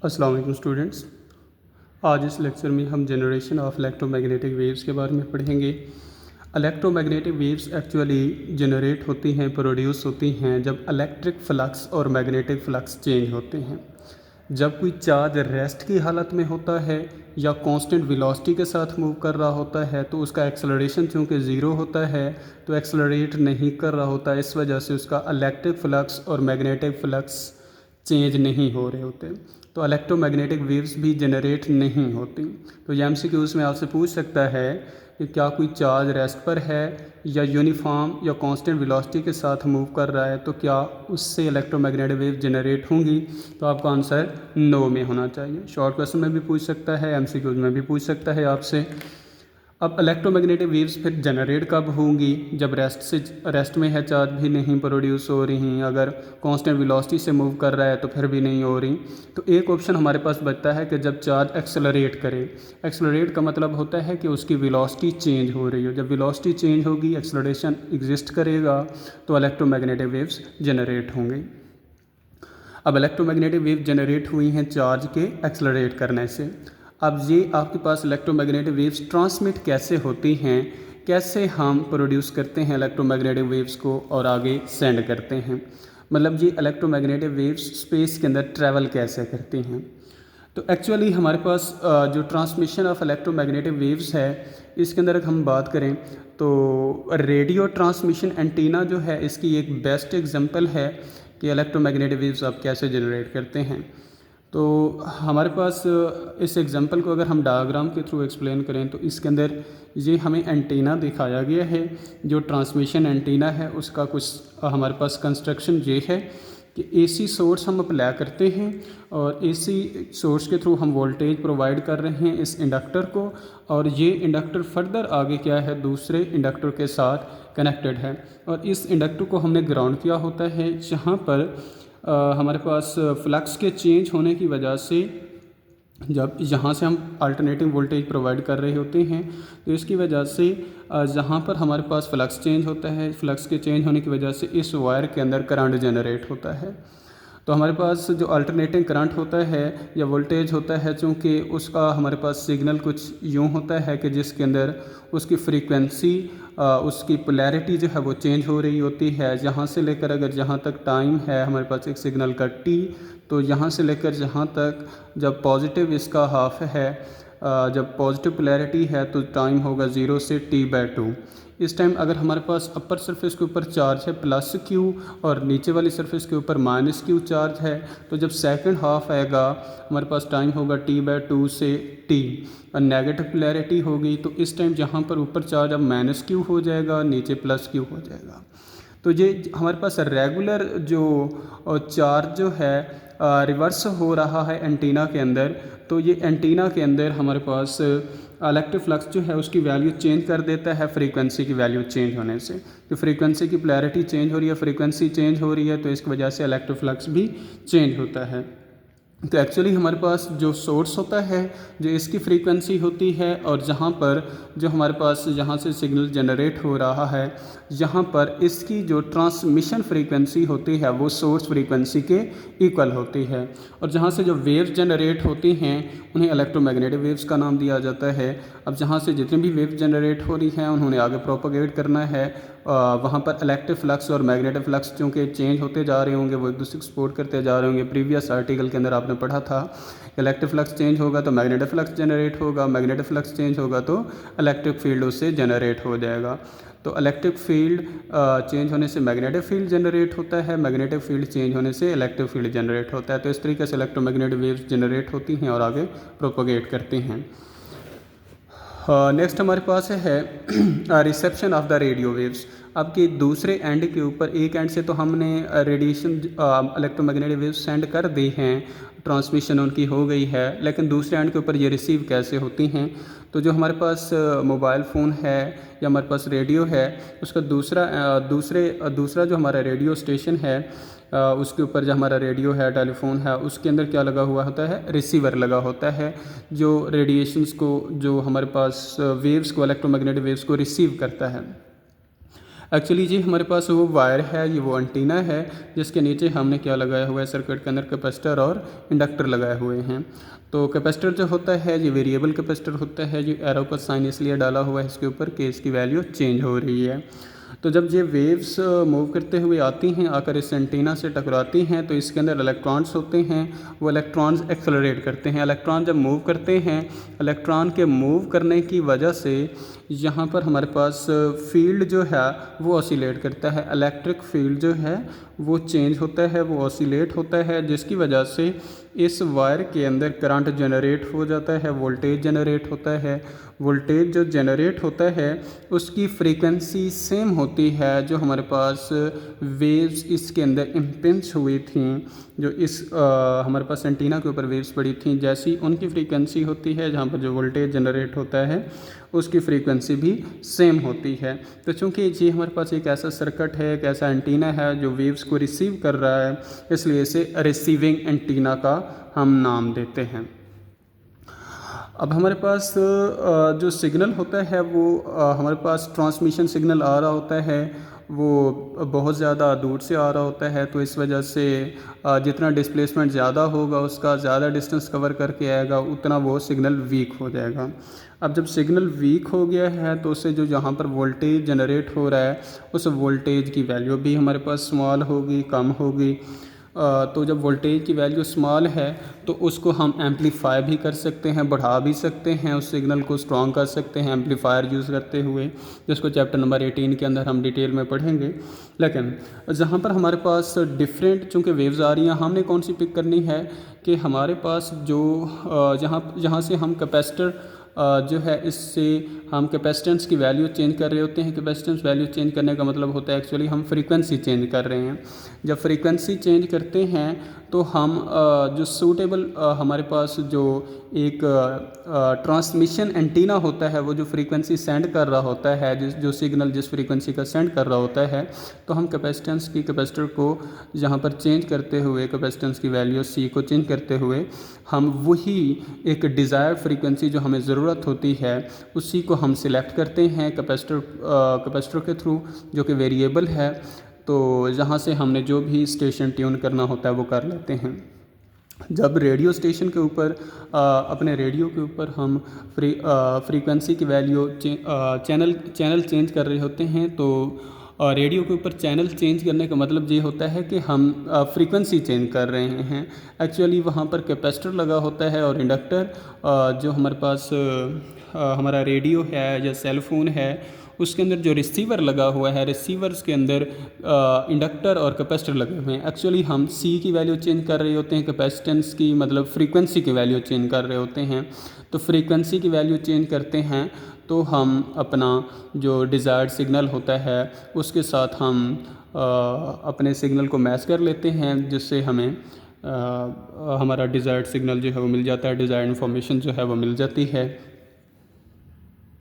अस्सलाम वालेकुम स्टूडेंट्स। आज इस लेक्चर में हम जनरेशन ऑफ इलेक्ट्रोमैग्नेटिक वेव्स के बारे में पढ़ेंगे। इलेक्ट्रोमैग्नेटिक वेव्स एक्चुअली जनरेट होती हैं, प्रोड्यूस होती हैं जब इलेक्ट्रिक फ्लक्स और मैग्नेटिक फ्लक्स चेंज होते हैं। जब कोई चार्ज रेस्ट की हालत में होता है या कांस्टेंट वेलोसिटी के साथ मूव कर रहा होता है तो उसका एक्सेलरेशन चूँकि ज़ीरो होता है तो एक्सेलरेट नहीं कर रहा होता, इस वजह से उसका इलेक्ट्रिक फ्लक्स और मैग्नेटिक फ्लक्स चेंज नहीं हो रहे होते, तो इलेक्ट्रोमैग्नेटिक वेव्स भी जनरेट नहीं होती। तो ये एमसीक्यूज़ में आपसे पूछ सकता है कि क्या कोई चार्ज रेस्ट पर है या यूनिफॉर्म या कांस्टेंट वेलोसिटी के साथ मूव कर रहा है तो क्या उससे इलेक्ट्रोमैग्नेटिक वेव जनरेट होंगी, तो आपका आंसर नो में होना चाहिए। शॉर्ट क्वेश्चन में भी पूछ सकता है, एमसीक्यूज़ में भी पूछ सकता है आपसे। अब इलेक्ट्रोमैग्नेटिक वेव्स फिर जनरेट कब होंगी? जब रेस्ट में है, चार्ज भी नहीं प्रोड्यूस हो रही, अगर कांस्टेंट वेलोसिटी से मूव कर रहा है तो फिर भी नहीं हो रही। तो एक ऑप्शन हमारे पास बचता है कि जब चार्ज एक्सेलरेट करे। एक्सेलरेट का मतलब होता है कि उसकी वेलोसिटी चेंज हो रही हो। जब वेलोसिटी चेंज होगी, एक्सेलरेशन एग्जिस्ट करेगा तो इलेक्ट्रोमैग्नेटिक वेव्स जनरेट होंगे। अब इलेक्ट्रोमैग्नेटिक वेव जनरेट हुई हैं चार्ज के एक्सेलरेट करने से। अब ये आपके पास इलेक्ट्रोमैग्नेटिक वेव्स ट्रांसमिट कैसे होती हैं, कैसे हम प्रोड्यूस करते हैं इलेक्ट्रोमैग्नेटिक वेव्स को और आगे सेंड करते हैं, मतलब ये इलेक्ट्रोमैग्नेटिक वेव्स स्पेस के अंदर ट्रैवल कैसे करती हैं। तो एक्चुअली हमारे पास जो ट्रांसमिशन ऑफ इलेक्ट्रोमैग्नेटिक वेव्स है, इसके अंदर अगर हम बात करें तो रेडियो ट्रांसमिशन एंटीना जो है इसकी एक बेस्ट एग्जांपल है कि इलेक्ट्रोमैग्नेटिक वेव्स आप कैसे जनरेट करते हैं। तो हमारे पास इस एग्जांपल को अगर हम डायग्राम के थ्रू एक्सप्लेन करें तो इसके अंदर ये हमें एंटीना दिखाया गया है। जो ट्रांसमिशन एंटीना है उसका कुछ हमारे पास कंस्ट्रक्शन ये है कि एसी सोर्स हम अप्लाई करते हैं और एसी सोर्स के थ्रू हम वोल्टेज प्रोवाइड कर रहे हैं इस इंडक्टर को, और ये इंडक्टर फर्दर आगे क्या है, दूसरे इंडक्टर के साथ कनेक्टेड है। और इस इंडक्टर को हमने ग्राउंड किया होता है, जहाँ पर हमारे पास फ्लक्स के चेंज होने की वजह से जब यहाँ से हम अल्टरनेटिंग वोल्टेज प्रोवाइड कर रहे होते हैं तो इसकी वजह से जहाँ पर हमारे पास फ्लक्स चेंज होता है, फ्लक्स के चेंज होने की वजह से इस वायर के अंदर करंट जनरेट होता है। तो हमारे पास जो अल्टरनेटिंग करंट होता है या वोल्टेज होता है, चूँकि उसका हमारे पास सिग्नल कुछ यूँ होता है कि जिसके अंदर उसकी फ्रीक्वेंसी, उसकी पोलैरिटी जो है वो चेंज हो रही होती है। जहाँ से लेकर अगर जहाँ तक टाइम है हमारे पास एक सिग्नल का टी, तो यहाँ से लेकर जहाँ तक जब पॉजिटिव इसका हाफ है, जब पॉजिटिव पोलैरिटी है तो टाइम होगा 0 से t/2। इस टाइम अगर हमारे पास अपर सरफेस के ऊपर चार्ज है +q और नीचे वाली सरफेस के ऊपर -q चार्ज है, तो जब सेकंड हाफ आएगा हमारे पास टाइम होगा t/2 से t और नेगेटिव पोलैरिटी होगी, तो इस टाइम जहाँ पर ऊपर चार्ज अब -q हो जाएगा, नीचे +q हो जाएगा। तो ये हमारे पास रेगुलर जो चार्ज जो है रिवर्स हो रहा है एंटीना के अंदर, तो ये एंटीना के अंदर हमारे पास इलेक्ट्रिक फ्लक्स जो है उसकी वैल्यू चेंज कर देता है फ्रीक्वेंसी की वैल्यू चेंज होने से। तो फ्रीक्वेंसी की पोलैरिटी चेंज हो रही है, फ्रीक्वेंसी चेंज हो रही है, तो इसकी वजह से इलेक्ट्रिक फ्लक्स भी चेंज होता है। तो एक्चुअली हमारे पास जो सोर्स होता है, जो इसकी फ्रीक्वेंसी होती है, और जहाँ पर जो हमारे पास जहाँ से सिग्नल जनरेट हो रहा है, यहाँ पर इसकी जो ट्रांसमिशन फ्रीक्वेंसी होती है वो सोर्स फ्रीक्वेंसी के इक्वल होती है। और जहाँ से जो वेव्स जनरेट होती हैं उन्हें इलेक्ट्रोमैग्नेटिक वेव्स का नाम दिया जाता है। अब जहाँ से जितनी भी वेव जनरेट हो रही हैं उन्होंने आगे प्रोपोगेट करना है, वहाँ पर इलेक्ट्रिक फ्लक्स और मैग्नेटिक फ्लक्स चूँकि चेंज होते जा रहे होंगे, वो एक दूसरे को सपोर्ट करते जा रहे होंगे। प्रीवियस आर्टिकल के अंदर आपने पढ़ा था इलेक्ट्रिक फ्लक्स चेंज होगा तो मैग्नेटिक फ्लक्स जनरेट होगा, मैग्नेटिक फ्लक्स चेंज होगा तो इलेक्ट्रिक फील्ड उससे जनरेट हो जाएगा। तो इलेक्ट्रिक फील्ड चेंज होने से मैग्नेटिक फील्ड जनरेट होता है, मैग्नेटिक फील्ड चेंज होने से इलेक्ट्रिक फील्ड जनरेट होता है। तो इस तरीके से इलेक्ट्रोमैग्नेटिक वेव्स जनरेट होती हैं और आगे प्रोपोगेट करती हैं। नेक्स्ट हमारे पास है reception of the radio waves. अब कि दूसरे एंड के ऊपर, एक एंड से तो हमने रेडिएशन इलेक्ट्रोमैग्नेटिक वेव्स सेंड कर दी हैं, ट्रांसमिशन उनकी हो गई है, लेकिन दूसरे एंड के ऊपर ये रिसीव कैसे होती हैं। तो जो हमारे पास मोबाइल फ़ोन है या हमारे पास रेडियो है, उसका दूसरा जो हमारा रेडियो स्टेशन है, उसके ऊपर जो हमारा रेडियो है, टेलीफोन है, उसके अंदर क्या लगा हुआ होता है, रिसीवर लगा होता है, जो रेडिएशंस को, जो हमारे पास वेव्स को, इलेक्ट्रोमैग्नेटिक वेव्स को रिसीव करता है। एक्चुअली जी हमारे पास वो वायर है, ये वो एंटीना है जिसके नीचे हमने क्या लगाया हुआ है, सर्किट के अंदर कैपेसिटर और इंडक्टर लगाए हुए हैं। तो कैपेसिटर जो होता है ये वेरिएबल कैपेसिटर होता है, जो एरो का साइन इसलिए डाला हुआ है इसके ऊपर कि इसकी वैल्यू चेंज हो रही है। तो जब ये वेव्स मूव करते हुए आती हैं, आकर इस एंटीना से टकराती हैं, तो इसके अंदर इलेक्ट्रॉन्स होते हैं, वो इलेक्ट्रॉन्स एक्सेलरेट करते हैं। इलेक्ट्रॉन जब मूव करते हैं, इलेक्ट्रॉन के मूव करने की वजह से यहाँ पर हमारे पास फील्ड जो है वो ऑसिलेट करता है। इलेक्ट्रिक फील्ड जो है वो चेंज होता है, वो ऑसिलेट होता है, जिसकी वजह से इस वायर के अंदर करंट जनरेट हो जाता है, वोल्टेज जनरेट होता है। वोल्टेज जो जनरेट होता है उसकी फ्रीक्वेंसी सेम होती है जो हमारे पास वेव्स इसके अंदर इम्पिंच हुई थी, जो इस हमारे पास एंटीना के ऊपर वेव्स पड़ी थी, जैसी उनकी फ्रीक्वेंसी होती है, जहाँ पर जो वोल्टेज जनरेट होता है उसकी फ्रीक्वेंसी भी सेम होती है। तो चूँकि ये हमारे पास एक ऐसा सर्किट है, एक ऐसा एंटीना है जो वेव्स को रिसीव कर रहा है, इसलिए इसे रिसीविंग एंटीना का हम नाम देते हैं। अब हमारे पास जो सिग्नल होता है वो हमारे पास ट्रांसमिशन सिग्नल आ रहा होता है, वो बहुत ज़्यादा दूर से आ रहा होता है, तो इस वजह से जितना डिस्प्लेसमेंट ज़्यादा होगा उसका ज़्यादा डिस्टेंस कवर करके आएगा, उतना वो सिग्नल वीक हो जाएगा। अब जब सिग्नल वीक हो गया है तो उससे जो यहाँ पर वोल्टेज जनरेट हो रहा है उस वोल्टेज की वैल्यू भी हमारे पास स्मॉल होगी, कम होगी। तो जब वोल्टेज की वैल्यू स्मॉल है तो उसको हम एम्पलीफाई भी कर सकते हैं, बढ़ा भी सकते हैं, उस सिग्नल को स्ट्रॉन्ग कर सकते हैं एम्पलीफायर यूज़ करते हुए, जिसको चैप्टर नंबर 18 के अंदर हम डिटेल में पढ़ेंगे। लेकिन जहाँ पर हमारे पास डिफरेंट चूँकि वेव्स आ रही हैं, हमने कौन सी पिक करनी है कि हमारे पास जो जहाँ से हम कैपेसिटर जो है इससे हम कैपेसिटेंस की वैल्यू चेंज कर रहे होते हैं। कैपेसिटेंस वैल्यू चेंज करने का मतलब होता है एक्चुअली हम फ्रीक्वेंसी चेंज कर रहे हैं। जब फ्रीक्वेंसी चेंज करते हैं तो हम जो सूटेबल हमारे पास जो एक ट्रांसमिशन एंटीना होता है, वो जो फ्रीक्वेंसी सेंड कर रहा होता है, जो सिग्नल जिस फ्रीक्वेंसी का सेंड कर रहा होता है, तो हम कैपेसिटर को यहाँ पर चेंज करते हुए, कैपेसिटेंस की वैल्यू सी को चेंज करते हुए हम वही एक डिज़ायर्ड फ्रीक्वेंसी जो हमें ज़रूरत होती है उसी को हम सिलेक्ट करते हैं कैपेसिटर के थ्रू, जो कि वेरिएबल है। तो जहाँ से हमने जो भी स्टेशन ट्यून करना होता है वो कर लेते हैं। जब रेडियो स्टेशन के ऊपर अपने रेडियो के ऊपर हम फ्रीक्वेंसी की वैल्यू चैनल चेंज कर रहे होते हैं, तो रेडियो के ऊपर चैनल चेंज करने का मतलब ये होता है कि हम फ्रीक्वेंसी चेंज कर रहे हैं। एक्चुअली वहाँ पर कैपेसिटर लगा होता है और इंडक्टर, जो हमारे पास हमारा रेडियो है या सेल फ़ोन है उसके अंदर जो रिसीवर लगा हुआ है, रिसीवर्स के अंदर इंडक्टर और कैपेसिटर लगे हुए हैं। एक्चुअली हम सी की वैल्यू चेंज कर रहे होते हैं, कैपेसिटेंस की मतलब फ्रीक्वेंसी की वैल्यू चेंज कर रहे होते हैं। तो फ्रीक्वेंसी की वैल्यू चेंज करते हैं तो हम अपना जो डिज़ायर्ड सिग्नल होता है उसके साथ हम अपने सिग्नल को मैच कर लेते हैं, जिससे हमें हमारा डिज़ायर्ड सिग्नल जो है वो मिल जाता है, डिज़ायर्ड इन्फॉर्मेशन जो है वो मिल जाती है।